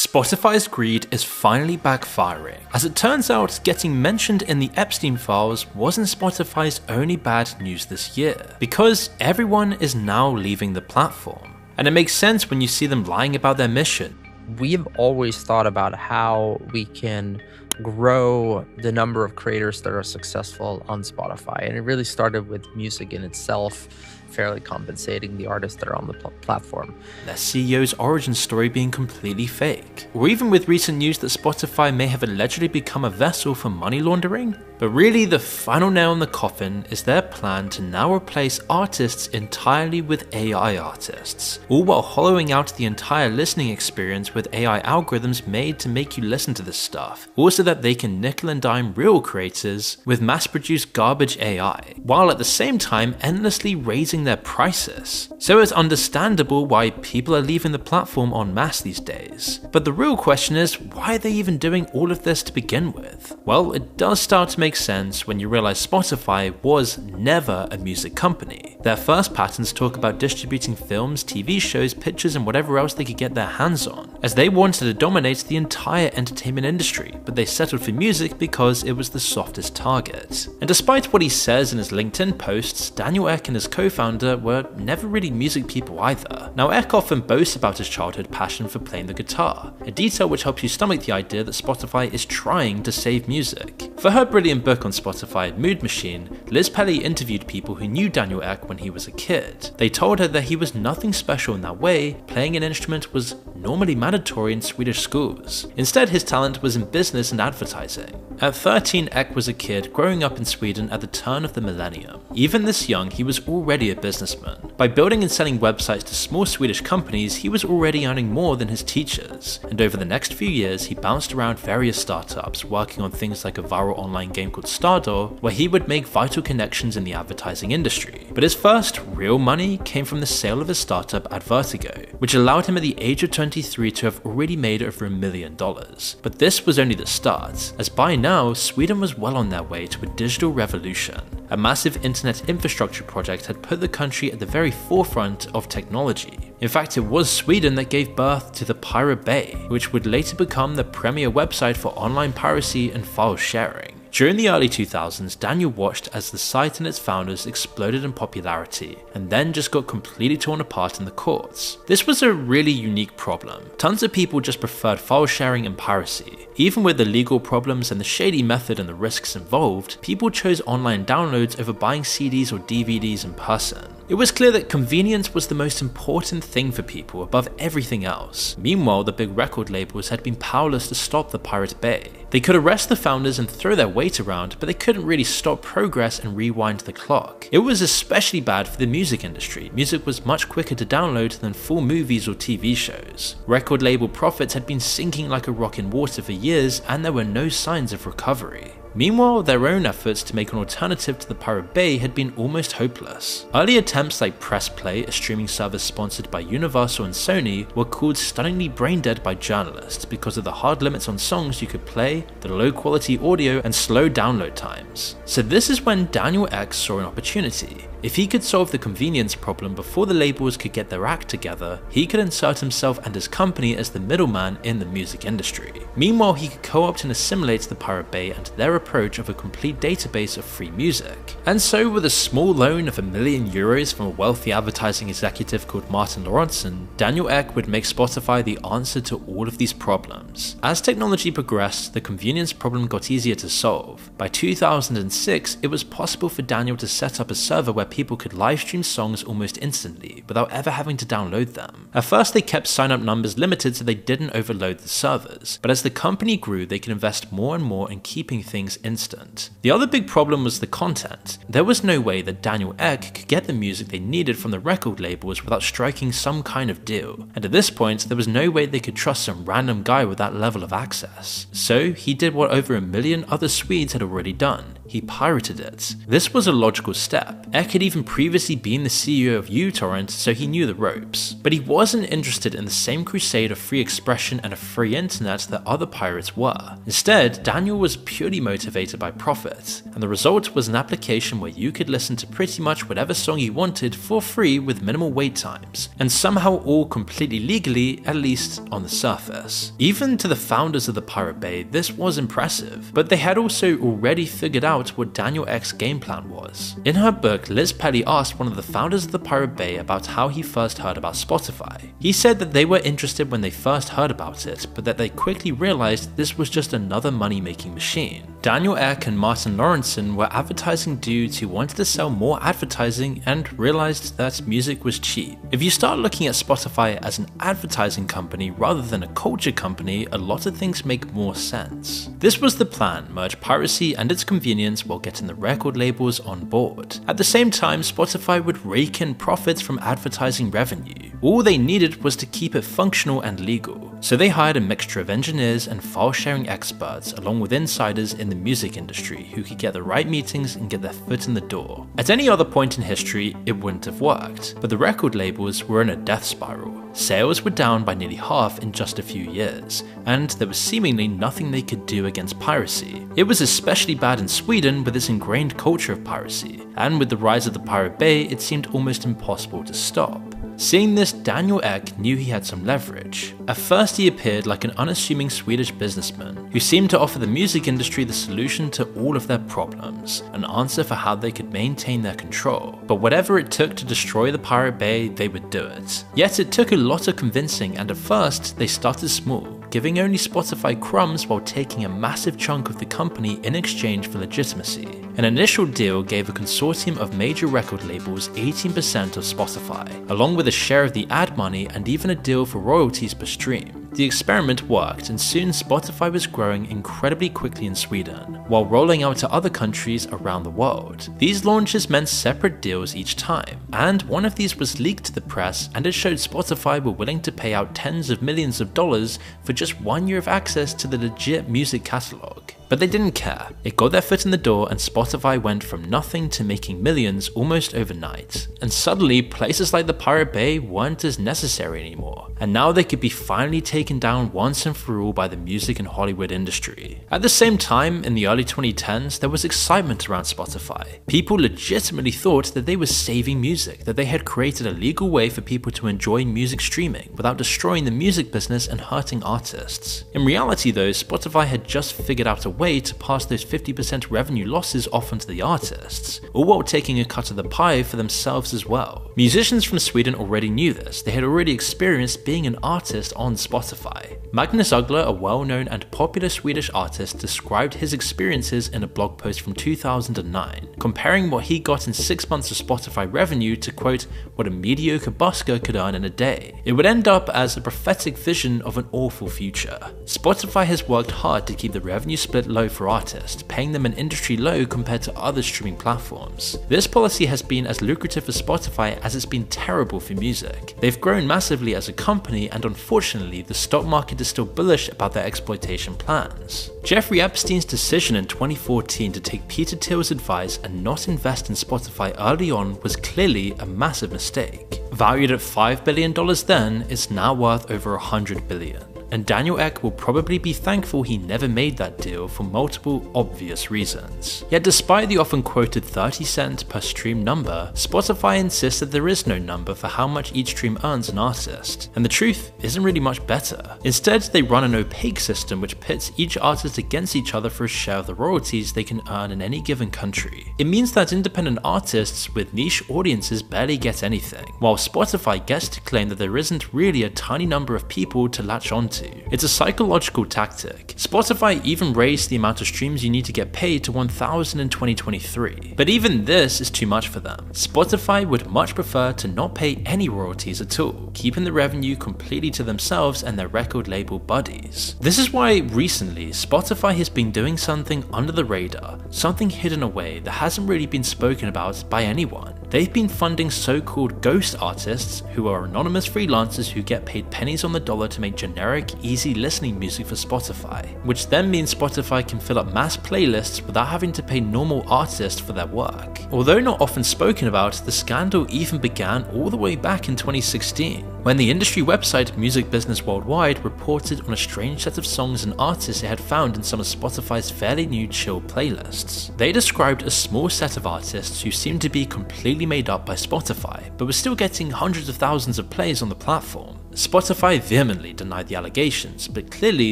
Spotify's greed is finally backfiring. As it turns out, getting mentioned in the Epstein files wasn't Spotify's only bad news this year, because everyone is now leaving the platform. And it makes sense when you see them lying about their mission. We've always thought about how we can grow the number of creators that are successful on Spotify. And it really started with music in itself, fairly compensating the artists that are on the platform. Their CEO's origin story being completely fake. Or even with recent news that Spotify may have allegedly become a vessel for money laundering. But really, the final nail in the coffin is their plan to now replace artists entirely with AI artists, all while hollowing out the entire listening experience with AI algorithms made to make you listen to this stuff, also that they can nickel and dime real creators with mass-produced garbage AI, while at the same time endlessly raising their prices. So it's understandable why people are leaving the platform en masse these days. But the real question is, why are they even doing all of this to begin with? Well, it does start to make sense when you realize Spotify was never a music company. Their first patents talk about distributing films, TV shows, pictures, and whatever else they could get their hands on, as they wanted to dominate the entire entertainment industry, but they settled for music because it was the softest target. And despite what he says in his LinkedIn posts, Daniel Ek and his co-founder were never really music people either. Now, Ek often boasts about his childhood passion for playing the guitar, a detail which helps you stomach the idea that Spotify is trying to save music. For her brilliant book on Spotify, Mood Machine, Liz Pelly interviewed people who knew Daniel Ek when he was a kid. They told her that he was nothing special in that way, playing an instrument was normally mandatory in Swedish schools. Instead, his talent was in business and advertising. At 13, Ek was a kid growing up in Sweden at the turn of the millennium. Even this young, he was already a businessman. By building and selling websites to small Swedish companies, he was already earning more than his teachers. And over the next few years, he bounced around various startups, working on things like a viral online game called Stardoll, where he would make vital connections in the advertising industry. But his first real money came from the sale of his startup Advertigo, which allowed him at the age of 23 to have already made over $1 million. But this was only the start, as by now, Sweden was well on their way to a digital revolution. A massive internet infrastructure project had put the country at the very forefront of technology. In fact, it was Sweden that gave birth to the Pirate Bay, which would later become the premier website for online piracy and file sharing. During the early 2000s, Daniel watched as the site and its founders exploded in popularity, and then just got completely torn apart in the courts. This was a really unique problem. Tons of people just preferred file sharing and piracy. Even with the legal problems and the shady method and the risks involved, people chose online downloads over buying CDs or DVDs in person. It was clear that convenience was the most important thing for people above everything else. Meanwhile, the big record labels had been powerless to stop the Pirate Bay. They could arrest the founders and throw their weight around, but they couldn't really stop progress and rewind the clock. It was especially bad for the music industry. Music was much quicker to download than full movies or TV shows. Record label profits had been sinking like a rock in water for years, and there were no signs of recovery. Meanwhile, their own efforts to make an alternative to the Pirate Bay had been almost hopeless. Early attempts like Press Play, a streaming service sponsored by Universal and Sony, were called stunningly brain-dead by journalists because of the hard limits on songs you could play, the low-quality audio, and slow download times. So this is when Daniel Ek saw an opportunity. If he could solve the convenience problem before the labels could get their act together, he could insert himself and his company as the middleman in the music industry. Meanwhile, he could co-opt and assimilate the Pirate Bay and their approach of a complete database of free music. And so, with a small loan of €1 million from a wealthy advertising executive called Martin Lorentzen, Daniel Ek would make Spotify the answer to all of these problems. As technology progressed, the convenience problem got easier to solve. By 2006, it was possible for Daniel to set up a server where people could live stream songs almost instantly, without ever having to download them. At first, they kept sign-up numbers limited so they didn't overload the servers, but as the company grew, they could invest more and more in keeping things instant. The other big problem was the content. There was no way that Daniel Ek could get the music they needed from the record labels without striking some kind of deal, and at this point, there was no way they could trust some random guy with that level of access. So he did what over 1 million other Swedes had already done. he pirated it. This was a logical step. Eck had even previously been the CEO of uTorrent, so he knew the ropes. But he wasn't interested in the same crusade of free expression and a free internet that other pirates were. Instead, Daniel was purely motivated by profit, and the result was an application where you could listen to pretty much whatever song you wanted for free with minimal wait times, and somehow all completely legally, at least on the surface. Even to the founders of the Pirate Bay, this was impressive, but they had also already figured out what Daniel Eck's game plan was. In her book, Liz Pelly asked one of the founders of the Pirate Bay about how he first heard about Spotify. He said that they were interested when they first heard about it, but that they quickly realized this was just another money-making machine. Daniel Eck and Martin Lawrenson were advertising dudes who wanted to sell more advertising and realized that music was cheap. If you start looking at Spotify as an advertising company rather than a culture company, a lot of things make more sense. This was the plan: merge piracy and its convenience while getting the record labels on board. At the same time, Spotify would rake in profits from advertising revenue. All they needed was to keep it functional and legal. So they hired a mixture of engineers and file-sharing experts, along with insiders in the music industry who could get the right meetings and get their foot in the door. At any other point in history, it wouldn't have worked, but the record labels were in a death spiral. Sales were down by nearly half in just a few years, and there was seemingly nothing they could do against piracy. It was especially bad in Sweden with its ingrained culture of piracy, and with the rise of the Pirate Bay, it seemed almost impossible to stop. Seeing this, Daniel Eck knew he had some leverage. At first he appeared like an unassuming Swedish businessman who seemed to offer the music industry the solution to all of their problems, an answer for how they could maintain their control. But whatever it took to destroy the Pirate Bay, they would do it. Yet it took a lot of convincing, and at first they started small, giving only Spotify crumbs while taking a massive chunk of the company in exchange for legitimacy. An initial deal gave a consortium of major record labels 18% of Spotify, along with a share of the ad money and even a deal for royalties per stream. The experiment worked, and soon Spotify was growing incredibly quickly in Sweden, while rolling out to other countries around the world. These launches meant separate deals each time, and one of these was leaked to the press, and it showed Spotify were willing to pay out tens of millions of dollars for just 1 year of access to the legit music catalog. But they didn't care. It got their foot in the door, and Spotify went from nothing to making millions almost overnight. And suddenly, places like the Pirate Bay weren't as necessary anymore, and now they could be finally taken down once and for all by the music and Hollywood industry. At the same time, in the early 2010s, there was excitement around Spotify. People legitimately thought that they were saving music, that they had created a legal way for people to enjoy music streaming without destroying the music business and hurting artists. In reality though, Spotify had just figured out a way to pass those 50% revenue losses off onto the artists, all while taking a cut of the pie for themselves as well. Musicians from Sweden already knew this. They had already experienced being an artist on Spotify. Magnus Uggla, a well-known and popular Swedish artist, described his experiences in a blog post from 2009, comparing what he got in 6 months of Spotify revenue to, quote, what a mediocre busker could earn in a day. It would end up as a prophetic vision of an awful future. Spotify has worked hard to keep the revenue split low for artists, paying them an industry low compared to other streaming platforms. This policy has been as lucrative for Spotify as it's been terrible for music. They've grown massively as a company, and unfortunately the stock market is still bullish about their exploitation plans. Jeffrey Epstein's decision in 2014 to take Peter Thiel's advice and not invest in Spotify early on was clearly a massive mistake. Valued at $5 billion then, it's now worth over $100 billion. And Daniel Eck will probably be thankful he never made that deal for multiple obvious reasons. Yet despite the often quoted 30 cents per stream number, Spotify insists that there is no number for how much each stream earns an artist, and the truth isn't really much better. Instead, they run an opaque system which pits each artist against each other for a share of the royalties they can earn in any given country. It means that independent artists with niche audiences barely get anything, while Spotify gets to claim that there isn't really a tiny number of people to latch onto. It's a psychological tactic. Spotify even raised the amount of streams you need to get paid to 1,000 in 2023. But even this is too much for them. Spotify would much prefer to not pay any royalties at all, keeping the revenue completely to themselves and their record label buddies. This is why recently Spotify has been doing something under the radar, something hidden away that hasn't really been spoken about by anyone. they've been funding so-called ghost artists, who are anonymous freelancers who get paid pennies on the dollar to make generic, easy listening music for Spotify, which then means Spotify can fill up mass playlists without having to pay normal artists for their work. Although not often spoken about, the scandal even began all the way back in 2016, when the industry website Music Business Worldwide reported on a strange set of songs and artists it had found in some of Spotify's fairly new chill playlists. They described a small set of artists who seemed to be completely made up by Spotify, but were still getting hundreds of thousands of plays on the platform. Spotify vehemently denied the allegations, but clearly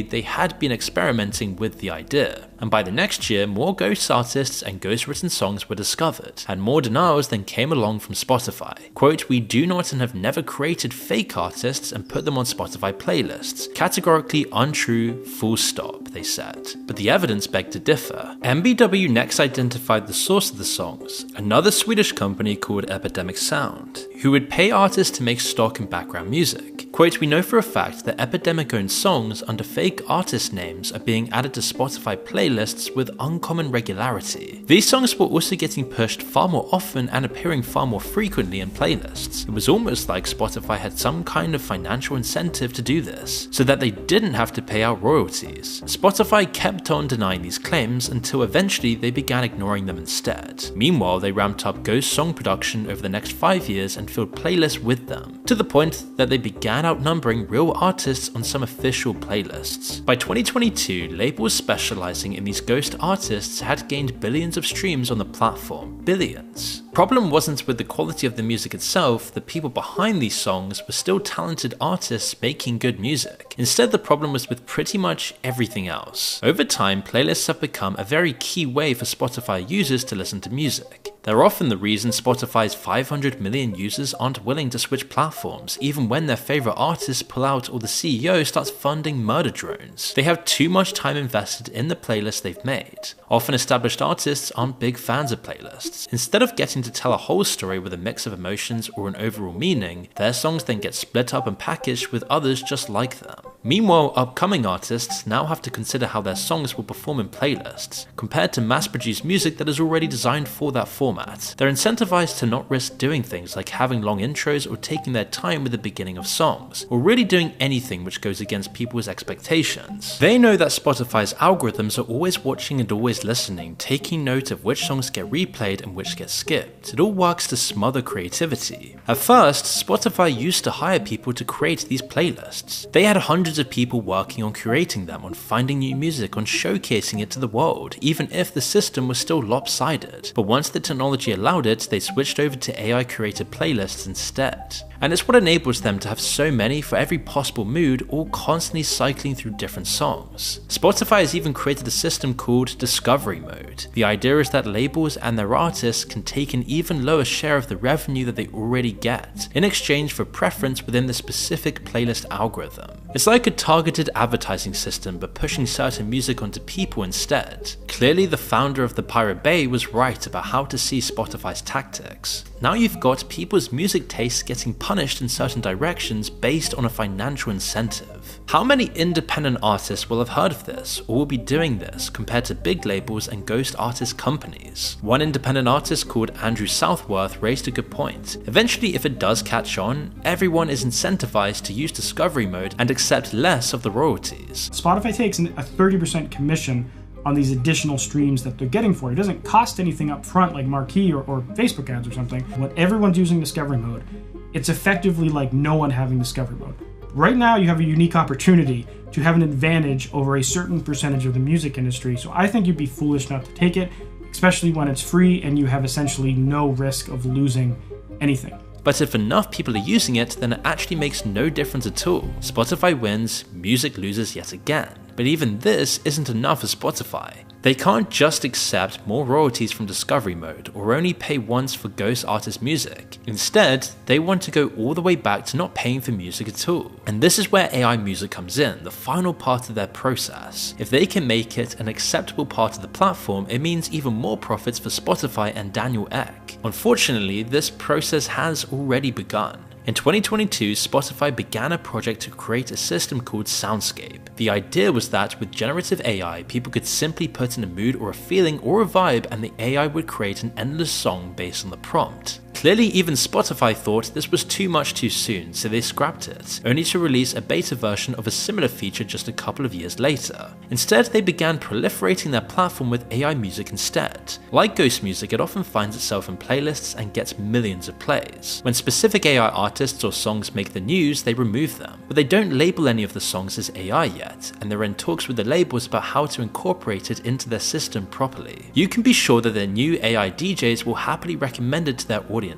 they had been experimenting with the idea. And by the next year, more ghost artists and ghost-written songs were discovered, and more denials then came along from Spotify. Quote, "We do not and have never created fake artists and put them on Spotify playlists. Categorically untrue, full stop," they said. But the evidence begged to differ. MBW next identified the source of the songs, another Swedish company called Epidemic Sound, who would pay artists to make stock and background music. Quote, "We know for a fact that Epidemic-owned songs under fake artist names are being added to Spotify playlists with uncommon regularity. These songs were also getting pushed far more often and appearing far more frequently in playlists. It was almost like Spotify had some kind of financial incentive to do this, so that they didn't have to pay out royalties." Spotify kept on denying these claims until eventually they began ignoring them instead. Meanwhile, they ramped up ghost song production over the next 5 years and filled playlists with them, to the point that they began outnumbering real artists on some official playlists. By 2022, labels specializing in these ghost artists had gained billions of streams on the platform. Billions. Problem wasn't with the quality of the music itself, the people behind these songs were still talented artists making good music. Instead, the problem was with pretty much everything else. Over time, playlists have become a very key way for Spotify users to listen to music. They're often the reason Spotify's 500 million users aren't willing to switch platforms, even when their favorite artists pull out or the CEO starts funding murder drones. They have too much time invested in the playlists they've made. Often established artists aren't big fans of playlists. Instead of getting to tell a whole story with a mix of emotions or an overall meaning, their songs then get split up and packaged with others just like them. Meanwhile, upcoming artists now have to consider how their songs will perform in playlists, compared to mass-produced music that is already designed for that format. They're incentivized to not risk doing things like having long intros or taking their time with the beginning of songs, or really doing anything which goes against people's expectations. They know that Spotify's algorithms are always watching and always listening, taking note of which songs get replayed and which get skipped. It all works to smother creativity. At first, Spotify used to hire people to create these playlists. They had hundreds of people working on curating them, on finding new music, on showcasing it to the world, even if the system was still lopsided. But once the technology allowed it, they switched over to AI curated playlists instead. And it's what enables them to have so many for every possible mood, all constantly cycling through different songs. Spotify has even created a system called Discovery Mode. The idea is that labels and their artists can take an even lower share of the revenue that they already get, in exchange for preference within the specific playlist algorithm. It's like a targeted advertising system, but pushing certain music onto people instead. Clearly, the founder of the Pirate Bay was right about how to see Spotify's tactics. Now you've got people's music tastes getting punished in certain directions based on a financial incentive. How many independent artists will have heard of this, or will be doing this, compared to big labels and ghost artist companies? One independent artist called Andrew Southworth raised a good point. Eventually, if it does catch on, everyone is incentivized to use Discovery Mode and accept less of the royalties. Spotify takes a 30% commission on these additional streams that they're getting for it. It doesn't cost anything up front like marquee or Facebook ads or something. When everyone's using Discovery Mode, it's effectively like no one having Discovery Mode. Right now, you have a unique opportunity to have an advantage over a certain percentage of the music industry, so I think you'd be foolish not to take it, especially when it's free and you have essentially no risk of losing anything. But if enough people are using it, then it actually makes no difference at all. Spotify wins, music loses yet again. But even this isn't enough for Spotify. They can't just accept more royalties from Discovery Mode or only pay once for ghost artist music. Instead, they want to go all the way back to not paying for music at all. And this is where AI music comes in, the final part of their process. If they can make it an acceptable part of the platform, it means even more profits for Spotify and Daniel Ek. Unfortunately, this process has already begun. In 2022, Spotify began a project to create a system called Soundscape. The idea was that with generative AI, people could simply put in a mood or a feeling or a vibe and the AI would create an endless song based on the prompt. Clearly, even Spotify thought this was too much too soon, so they scrapped it, only to release a beta version of a similar feature just a couple of years later. Instead, they began proliferating their platform with AI music instead. Like Ghost Music, it often finds itself in playlists and gets millions of plays. When specific AI artists or songs make the news, they remove them, but they don't label any of the songs as AI yet, and they're in talks with the labels about how to incorporate it into their system properly. You can be sure that their new AI DJs will happily recommend it to their audiences.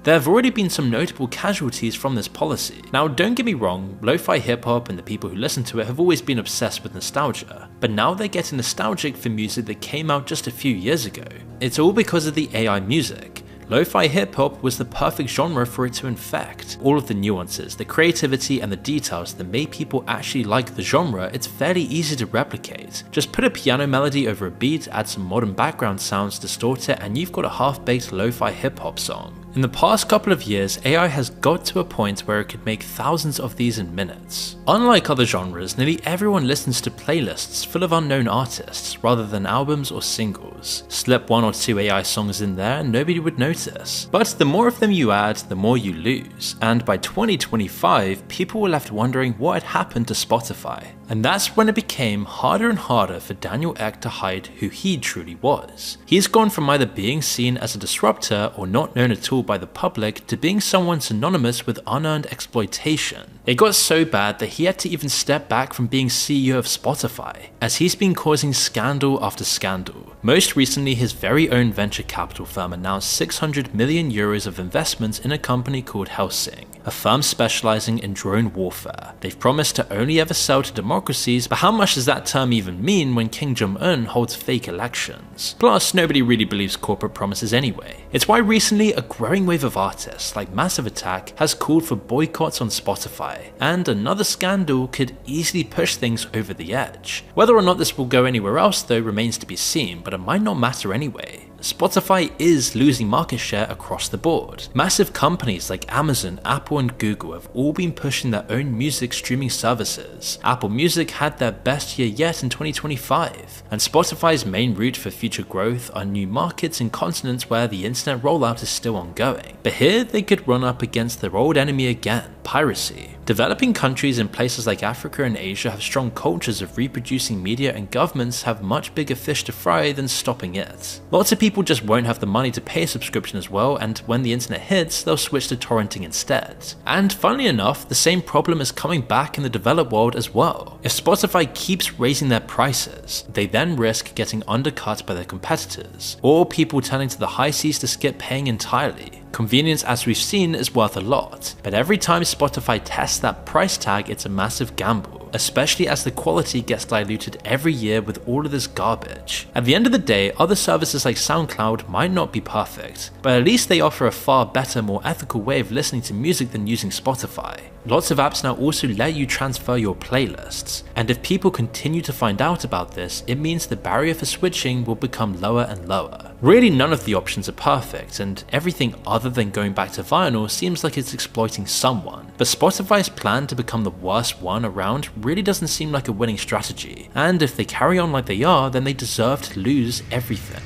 There have already been some notable casualties from this policy. Now, don't get me wrong, lo-fi hip-hop and the people who listen to it have always been obsessed with nostalgia, but now they're getting nostalgic for music that came out just a few years ago. It's all because of the AI music. Lo-fi hip-hop was the perfect genre for it to infect. All of the nuances, the creativity and the details that made people actually like the genre, it's fairly easy to replicate. Just put a piano melody over a beat, add some modern background sounds, distort it, and you've got a half-baked lo-fi hip-hop song. In the past couple of years, AI has got to a point where it could make thousands of these in minutes. Unlike other genres, nearly everyone listens to playlists full of unknown artists rather than albums or singles. Slip one or two AI songs in there and nobody would notice. But the more of them you add, the more you lose. And by 2025, people were left wondering what had happened to Spotify. And that's when it became harder and harder for Daniel Ek to hide who he truly was. He's gone from either being seen as a disruptor or not known at all by the public to being someone synonymous with unearned exploitation. It got so bad that he had to even step back from being CEO of Spotify, as he's been causing scandal after scandal. Most recently, his very own venture capital firm announced 600 million euros of investments in a company called Helsing, a firm specializing in drone warfare. They've promised to only ever sell to democracies, but how much does that term even mean when Kim Jong-un holds fake elections? Plus, nobody really believes corporate promises anyway. It's why recently a growing wave of artists like Massive Attack has called for boycotts on Spotify, and another scandal could easily push things over the edge. Whether or not this will go anywhere else though remains to be seen, but it might not matter anyway. Spotify is losing market share across the board. Massive companies like Amazon, Apple and Google have all been pushing their own music streaming services. Apple Music had their best year yet in 2025, and Spotify's main route for future growth are new markets and continents where the internet rollout is still ongoing. But here they could run up against their old enemy again, piracy. Developing countries in places like Africa and Asia have strong cultures of reproducing media, and governments have much bigger fish to fry than stopping it. Lots of people just won't have the money to pay a subscription as well, and when the internet hits, they'll switch to torrenting instead. And funnily enough, the same problem is coming back in the developed world as well. If Spotify keeps raising their prices, they then risk getting undercut by their competitors, or people turning to the high seas to skip paying entirely. Convenience, as we've seen, is worth a lot, but every time Spotify tests that price tag, it's a massive gamble, especially as the quality gets diluted every year with all of this garbage. At the end of the day, other services like SoundCloud might not be perfect, but at least they offer a far better, more ethical way of listening to music than using Spotify. Lots of apps now also let you transfer your playlists, and if people continue to find out about this, it means the barrier for switching will become lower and lower. Really, none of the options are perfect, and everything other than going back to vinyl seems like it's exploiting someone. But Spotify's plan to become the worst one around really doesn't seem like a winning strategy, and if they carry on like they are, then they deserve to lose everything.